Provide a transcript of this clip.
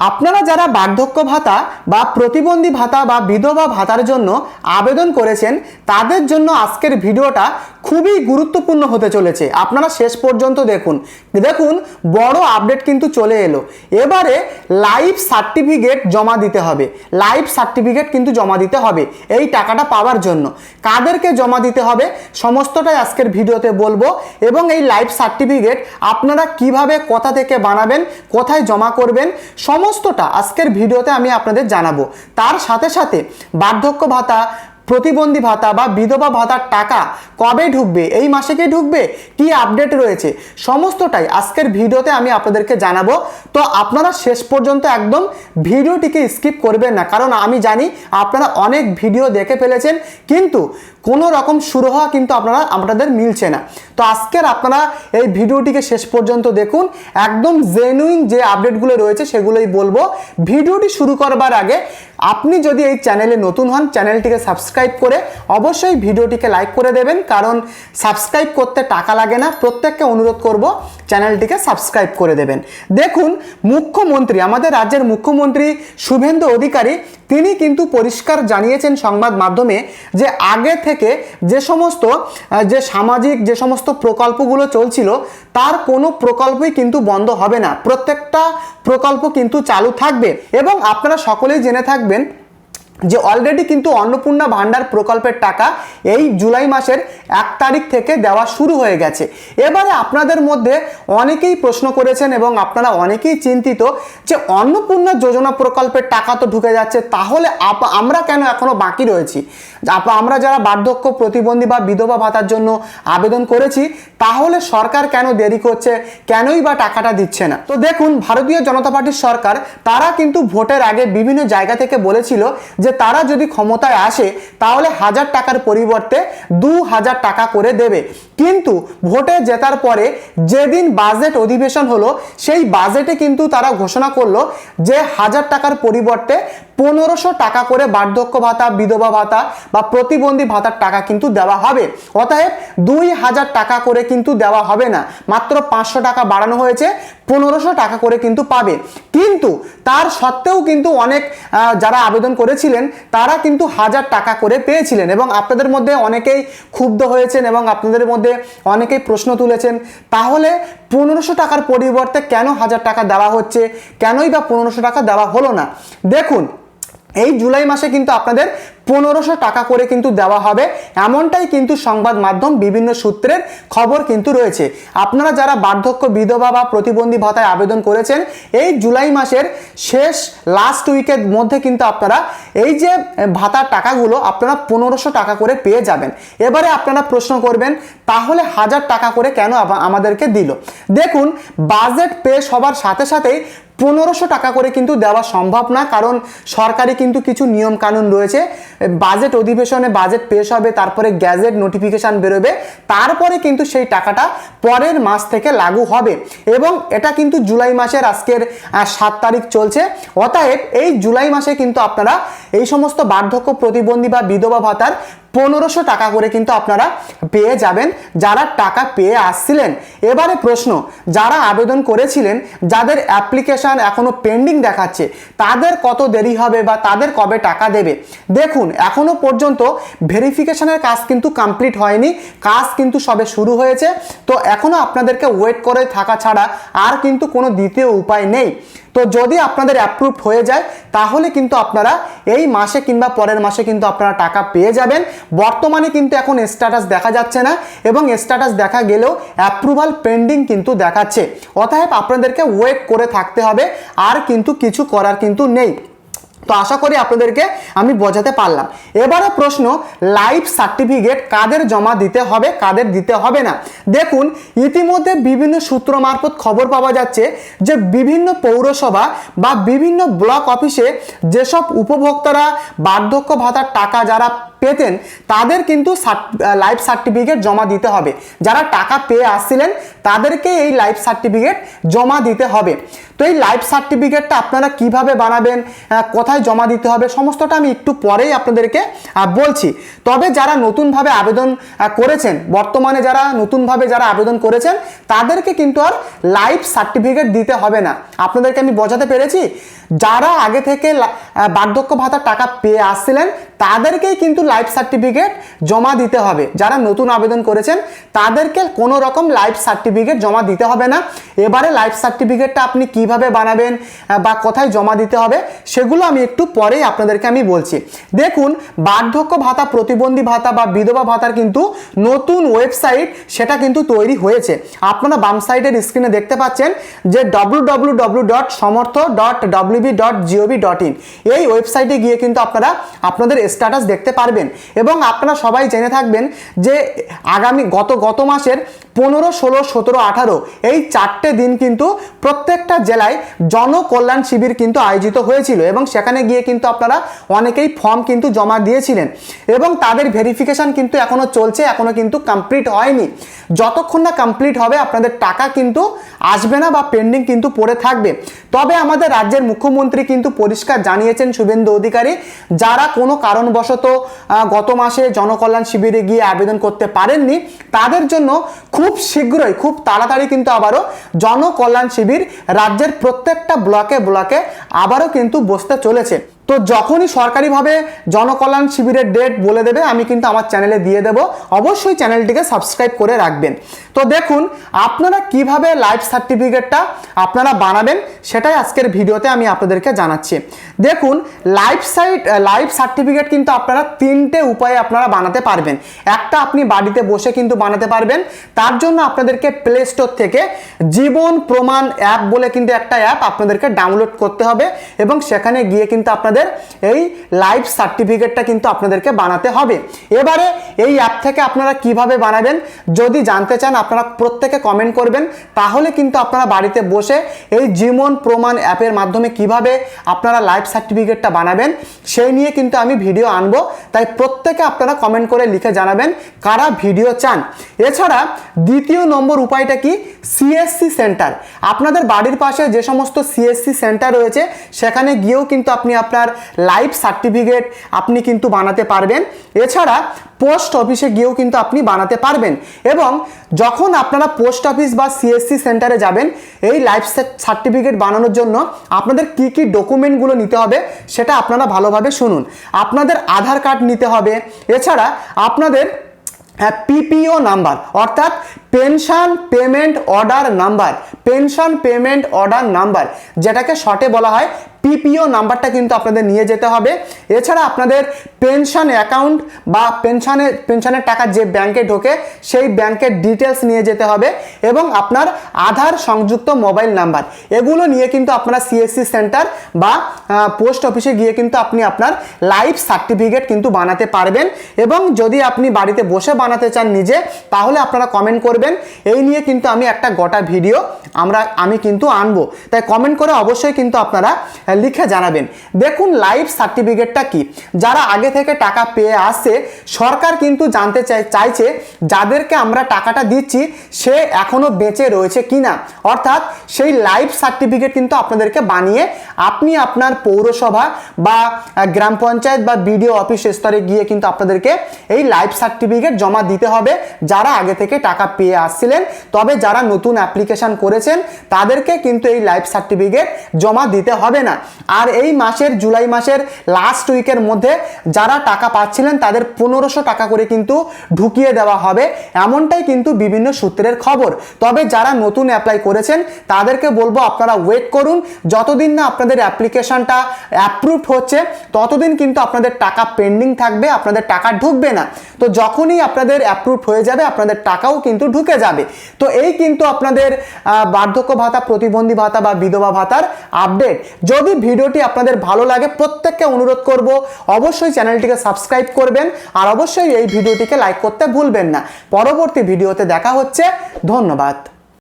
আপনারা যারা বার্ধক্য ভাতা বা প্রতিবন্ধী ভাতা বা বিধবা ভাতার জন্য আবেদন করেছেন তাদের জন্য আজকের ভিডিওটা খুবই গুরুত্বপূর্ণ হতে চলেছে। আপনারা শেষ পর্যন্ত দেখুন বড় আপডেট কিন্তু চলে এলো। এবারে লাইফ সার্টিফিকেট জমা দিতে হবে। লাইফ সার্টিফিকেট কিন্তু জমা দিতে হবে এই টাকাটা পাওয়ার জন্য। কাদেরকে জমা দিতে হবে সমস্তটাই আজকের ভিডিওতে বলবো, এবং এই লাইফ সার্টিফিকেট আপনারা কিভাবে, কোথা থেকে বানাবেন, কোথায় জমা করবেন, সমস্তটা আজকের ভিডিওতে আমি আপনাদের জানাবো। তার সাথে সাথে বার্ধক্য ভাতা, প্রতিবন্ধী ভাতা বা বিধবা ভাতার টাকা কবে ঢুকবে, এই মাসে কি ঢুকবে, কি আপডেট রয়েছে, সমস্তটাই আজকের ভিডিওতে আমি আপনাদেরকে জানাবো। তো আপনারা শেষ পর্যন্ত একদম ভিডিওটিকে স্কিপ করবেন না, কারণ আমি জানি আপনারা অনেক ভিডিও দেখে ফেলেছেন কিন্তু কোনো রকম শুরু হওয়া কিন্তু আপনাদের মিলছে না। তো আজকের আপনারা এই ভিডিওটিকে শেষ পর্যন্ত দেখুন, একদম জেনুইন যে আপডেটগুলো রয়েছে সেগুলোই বলবো। ভিডিওটি শুরু করবার আগে আপনি যদি এই চ্যানেলে নতুন হন, চ্যানেলটিকে সাবস্ক্রাইব করে অবশ্যই ভিডিওটিকে লাইক করে দেবেন, কারণ সাবস্ক্রাইব করতে টাকা লাগে না। প্রত্যেককে অনুরোধ করব চ্যানেলটিকে সাবস্ক্রাইব করে দেবেন। দেখুন, মুখ্যমন্ত্রী, আমাদের রাজ্যের মুখ্যমন্ত্রী শুভেন্দু অধিকারী, তিনি কিন্তু পরিষ্কার জানিয়েছেন সংবাদ মাধ্যমে যে আগে থেকে যে সমস্ত সামাজিক যে সমস্ত প্রকল্পগুলো চলছিল তার কোনো প্রকল্পই কিন্তু বন্ধ হবে না, প্রত্যেকটা প্রকল্প কিন্তু চালু থাকবে। এবং আপনারা সকলেই জেনে থাকবেন যে অলরেডি কিন্তু অন্নপূর্ণা ভান্ডার প্রকল্পের টাকা এই জুলাই মাসের 1 তারিখ থেকে দেওয়া শুরু হয়ে গেছে। এবারে আপনাদের মধ্যে অনেকেই প্রশ্ন করেছেন এবং আপনারা অনেকেই চিন্তিত যে অন্নপূর্ণা যোজনা প্রকল্পের টাকা তো ঢুকে যাচ্ছে, তাহলে আমরা কেন এখনো বাকি রয়েছি? আমরা যারা বার্ধক্য, প্রতিবন্ধী বা বিধবা ভাতার জন্য আবেদন করেছি, তাহলে সরকার কেন দেরি করছে, কেনই বা টাকাটা দিচ্ছে না? তো দেখুন, ভারতীয় জনতা পার্টির সরকার তারা কিন্তু ভোটের আগে বিভিন্ন জায়গা থেকে বলেছিল যে তারা যদি ক্ষমতায় আসে তাহলে 1000 টাকার পরিবর্তে 2000 টাকা করে দেবে। কিন্তু ভোটে জেতার পরে যেদিন বাজেট অধিবেশন হলো, সেই বাজেটে কিন্তু তারা ঘোষণা করলো যে 1000 টাকার পরিবর্তে 1500 টাকা করে বার্ধক্য ভাতা, বিধবা ভাতা বা প্রতিবন্ধী ভাতার টাকা কিন্তু দেওয়া হবে। অতএব 2000 টাকা করে কিন্তু দেওয়া হবে না, মাত্র 500 টাকা বাড়ানো হয়েছে, 1500 টাকা করে কিন্তু পাবে। কিন্তু তার সত্ত্বেও কিন্তু অনেক যারা আবেদন করেছিলেন তারা কিন্তু 1000 টাকা করে পেয়েছিলেন, এবং আপনাদের মধ্যে অনেকেই ক্ষুব্ধ হয়েছেন এবং আপনাদের মধ্যে অনেকেই প্রশ্ন তুলেছেন, তাহলে 1500 টাকার পরিবর্তে কেন 1000 টাকা দেওয়া হচ্ছে, কেনই বা 1500 টাকা দেওয়া হলো না? দেখুন, এই জুলাই মাসে কিন্তু আপনাদের 1500 টাকা করে কিন্তু দেওয়া হবে, এমনটাই কিন্তু সংবাদ মাধ্যম বিভিন্ন সূত্রের খবর কিন্তু রয়েছে। আপনারা যারা বার্ধক্য, বিধবা বা প্রতিবন্ধী ভাতায় আবেদন করেছেন, এই জুলাই মাসের শেষ লাস্ট উইকের মধ্যে কিন্তু আপনারা এই যে ভাতার টাকাগুলো আপনারা 1500 টাকা করে পেয়ে যাবেন। এবারে আপনারা প্রশ্ন করবেন, তাহলে 1000 টাকা করে কেন আমাদেরকে দিল? দেখুন, বাজেট পেশ হবার সাথে সাথেই 1500 টাকা করে কিন্তু দেওয়া সম্ভব না, কারণ সরকারি কিন্তু কিছু নিয়ম কানুন রয়েছে। বাজেট অধিবেশনে বাজেট পেশ হবে, তারপরে গ্যাজেট নোটিফিকেশন বেরোবে, তারপরে কিন্তু সেই টাকাটা পরের মাস থেকে লাগু হবে। এবং এটা কিন্তু জুলাই মাসের আজকের 7 তারিখ চলছে। অতএব এই জুলাই মাসে কিন্তু আপনারা এই সমস্ত বার্ধক্য, প্রতিবন্ধী বা বিধবা ভাতার 1500 টাকা করে কিন্তু আপনারা পেয়ে যাবেন, যারা টাকা পেয়ে আসছিলেন। এবারে প্রশ্ন, যারা আবেদন করেছিলেন, যাদের অ্যাপ্লিকেশন এখনো পেন্ডিং দেখাচ্ছে, তাদের কত দেরি হবে বা তাদের কবে টাকা দেবে? দেখুন, এখনো পর্যন্ত ভেরিফিকেশনের কাজ কিন্তু কমপ্লিট হয়নি, কাজ কিন্তু সবে শুরু হয়েছে। তো এখনো আপনাদেরকে ওয়েট করে থাকা ছাড়া আর কিন্তু কোনো দ্বিতীয় উপায় নেই। তো যদি আপনাদের অ্যাপ্রুভড হয়ে যায় তাহলে কিন্তু আপনারা এই মাসে কিংবা পরের মাসে কিন্তু আপনারা টাকা পেয়ে যাবেন। বর্তমানে কিন্তু এখন স্ট্যাটাস দেখা যাচ্ছে না, এবং স্ট্যাটাস দেখা গেলেও অ্যাপ্রুভাল পেন্ডিং কিন্তু দেখাচ্ছে। অতএব আপনাদেরকে ওয়েট করে থাকতে হবে, আর কিন্তু কিছু করার কিন্তু নেই। তো আশা করি আপনাদেরকে আমি বোঝাতে পারলাম। এবারে প্রশ্ন, লাইফ সার্টিফিকেট কাদের জমা দিতে হবে, কাদের দিতে হবে না? দেখুন, ইতিমধ্যে বিভিন্ন সূত্র মারফত খবর পাওয়া যাচ্ছে যে বিভিন্ন পৌরসভা বা বিভিন্ন ব্লক অফিসে যেসব উপভোক্তারা বার্ধক্য ভাতার টাকা যারা পেতেন, তাদের কিন্তু লাইফ সার্টিফিকেট জমা দিতে হবে। যারা টাকা পেয়ে আসছিলেন তাদেরকে এই লাইফ সার্টিফিকেট জমা দিতে হবে। তো এই লাইফ সার্টিফিকেটটা আপনারা কিভাবে বানাবেন, কোথায় জমা দিতে হবে, সমস্তটা আমি একটু পরেই আপনাদেরকে বলছি। তবে যারা নতুনভাবে আবেদন করেছেন, বর্তমানে যারা নতুনভাবে আবেদন করেছেন, তাদেরকে কিন্তু আর লাইফ সার্টিফিকেট দিতে হবে না। আপনাদেরকে আমি বোঝাতে পেরেছি? যারা আগে থেকে বার্ধক্য ভাতার টাকা পেয়ে আসছিলেন তাদেরকেই কিন্তু লাইফ সার্টিফিকেট জমা দিতে হবে। যারা নতুন আবেদন করেছেন তাদেরকে কোনো রকম লাইফ সার্টিফিকেট জমা দিতে হবে না। এবারে লাইফ সার্টিফিকেটটা আপনি কিভাবে বানাবেন বা কোথায় জমা দিতে হবে সেগুলো আমি একটু পরেই আপনাদেরকে আমি বলছি। দেখুন, বার্ধক্য ভাতা, প্রতিবন্ধী ভাতা বা বিধবা ভাতার কিন্তু নতুন ওয়েবসাইট সেটা কিন্তু তৈরি হয়েছে। আপনারা বাম সাইডের স্ক্রিনে দেখতে পাচ্ছেন যে www.samortho.wb.gov.in এই ওয়েবসাইটে গিয়ে কিন্তু আপনারা আপনাদের স্ট্যাটাস দেখতে পারবেন। এবং আপনারা সবাই জেনে থাকবেন যে আগামী গত মাসের 15, 16, 17, 18 এই 4টে দিন কিন্তু প্রত্যেকটা জেলায় জনকল্যাণ শিবির কিন্তু আয়োজিত হয়েছিল এবং সেখানে গিয়ে কিন্তু আপনারা অনেকেই ফর্ম কিন্তু জমা দিয়েছিলেন এবং তাদের ভেরিফিকেশন কিন্তু এখনো চলছে, এখনো কিন্তু কমপ্লিট হয়নি। যতক্ষণ না কমপ্লিট হবে আপনাদের টাকা কিন্তু আসবে না বা পেন্ডিং কিন্তু পড়ে থাকবে। তবে আমাদের রাজ্যের মুখ্যমন্ত্রী কিন্তু পরিষ্কার জানিয়েছেন, শুভেন্দু অধিকারী, যারা কোনো কারণবশত গত মাসে জনকল্যাণ শিবিরে গিয়ে আবেদন করতে পারেননি তাদের জন্য খুব শীঘ্রই, খুব তাড়াতাড়ি কিন্তু আবারও জনকল্যাণ শিবির রাজ্যের প্রত্যেকটা ব্লকে ব্লকে আবারও কিন্তু বসতে চলেছে। তো যখনই সরকারিভাবে জনকল্যাণ শিবিরের ডেট বলে দেবে আমি কিন্তু আমার চ্যানেলে দিয়ে দেব, অবশ্যই চ্যানেলটিকে সাবস্ক্রাইব করে রাখবেন। তো দেখুন, আপনারা কিভাবে লাইফ সার্টিফিকেটটা আপনারা বানাবেন সেটাই আজকের ভিডিওতে আমি আপনাদেরকে জানাচ্ছি। দেখুন, লাইফ সার্টিফিকেট কিন্তু আপনারা 3টে উপায়ে আপনারা বানাতে পারবেন। একটা আপনি বাড়িতে বসে কিন্তু বানাতে পারবেন। তার জন্য আপনাদেরকে প্লে স্টোর থেকে জীবন প্রমাণ অ্যাপ বলে কিন্তু একটা অ্যাপ আপনাদেরকে ডাউনলোড করতে হবে এবং সেখানে গিয়ে কিন্তু আপনাদের এই লাইফ সার্টিফিকেটটা কিন্তু আপনাদেরকে বানাতে হবে। এবারে এই অ্যাপ থেকে আপনারা কিভাবে বানাবেন যদি জানতে চান আপনারা প্রত্যেকে কমেন্ট করবেন, তাহলে কিন্তু আপনারা বাড়িতে বসে এই জীবন প্রমাণ অ্যাপের মাধ্যমে কিভাবে আপনারা লাইফ সার্টিফিকেটটা বানাবেন সেই নিয়ে কিন্তু আমি ভিডিও আনবো। তাই প্রত্যেকে আপনারা কমেন্ট করে লিখে জানাবেন কারা ভিডিও চান। এছাড়া দ্বিতীয় নম্বর উপায়টা কি, সিএসসি সেন্টার। আপনাদের বাড়ির পাশে যে সমস্ত সিএসসি সেন্টার রয়েছে সেখানে গিয়েও কিন্তু আপনি আপনার লাইফ সার্টিফিকেট আপনি কিন্তু বানাতে পারবেন। এছাড়া পোস্ট অফিসে গিয়েও কিন্তু আপনি বানাতে পারবেন। এবং যখন আপনারা পোস্ট অফিস বা সিএসসি সেন্টারে যাবেন এই লাইফ সার্টিফিকেট বানানোর জন্য আপনাদের কি কি ডকুমেন্টগুলো নিতে হবে সেটা আপনারা ভালোভাবে শুনুন। আপনাদের আধার কার্ড নিতে হবে, এছাড়া আপনাদের পিপিও নাম্বার অর্থাৎ pension payment order number, pension payment order number যেটাকে শর্টে বলা হয় পিপিও নাম্বারটা কিন্তু আপনাদের নিয়ে যেতে হবে। এছাড়া আপনাদের পেনশন অ্যাকাউন্ট বা পেনশনের টাকা যে ব্যাংকে ঢোকে সেই ব্যাংকের ডিটেলস নিয়ে যেতে হবে এবং আপনার আধার সংযুক্ত মোবাইল নাম্বার, এগুলো নিয়ে কিন্তু আপনারা সিএসসি সেন্টার বা পোস্ট অফিসে গিয়ে কিন্তু আপনি আপনার লাইফ সার্টিফিকেট কিন্তু বানাতে পারবেন। এবং যদি আপনি বাড়িতে বসে বানাতে চান নিজে, তাহলে আপনারা কমেন্ট করবেন, এই নিয়ে কিন্তু আমি একটা গোটা ভিডিও আমি কিন্তু আনবো। তাই কমেন্ট করে অবশ্যই কিন্তু আপনারা লিখে জানাবেন। দেখুন, লাইফ সার্টিফিকেটটা কি, যারা আগে থেকে টাকা পেয়ে আসছে সরকার কিন্তু জানতে চাইছে যাদেরকে আমরা টাকাটা দিচ্ছি সে এখনো বেঁচে রয়েছে কিনা। অর্থাৎ সেই লাইফ সার্টিফিকেট কিন্তু আপনাদেরকে বানিয়ে আপনি আপনার পৌরসভা বা গ্রাম পঞ্চায়েত বা বিডিও অফিস স্তরে গিয়ে কিন্তু আপনাদেরকে এই লাইফ সার্টিফিকেট জমা দিতে হবে যারা আগে থেকে টাকা পেয়ে আসছিলেন। তবে যারা নতুন অ্যাপ্লিকেশন করেছেন তাদেরকে কিন্তু এই লাইফ সার্টিফিকেট জমা দিতে হবে না। আর এই মাসের জুলাই মাসের লাস্ট উইকের মধ্যে যারা টাকা পাচ্ছিলেন তাদের 1500 টাকা করে কিন্তু ঢুকিয়ে দেওয়া হবে, এমনটাই কিন্তু বিভিন্ন সূত্রের খবর। তবে যারা নতুন অ্যাপ্লাই করেছেন তাদেরকে বলবো আপনারা ওয়েট করুন, যতদিন না আপনাদের অ্যাপ্লিকেশনটা অ্যাপ্রুভড হচ্ছে ততদিন কিন্তু আপনাদের টাকা পেন্ডিং থাকবে, আপনাদের টাকা ঢুকবে না। তো যখনই আপনাদের অ্যাপ্রুভড হয়ে যাবে আপনাদের টাকাও কিন্তু ঢুকে যাবে। তো এই কিন্তু আপনাদের বার্ধক্য ভাতা, প্রতিবন্ধী ভাতা বা বিধবা ভাতার আপডেট। যদি ভিডিওটি আপনাদের ভালো লাগে প্রত্যেককে অনুরোধ করব অবশ্যই চ্যানেলটিকে সাবস্ক্রাইব করবেন আর অবশ্যই এই ভিডিওটিকে লাইক করতে ভুলবেন না। পরবর্তী ভিডিওতে দেখা হচ্ছে, ধন্যবাদ।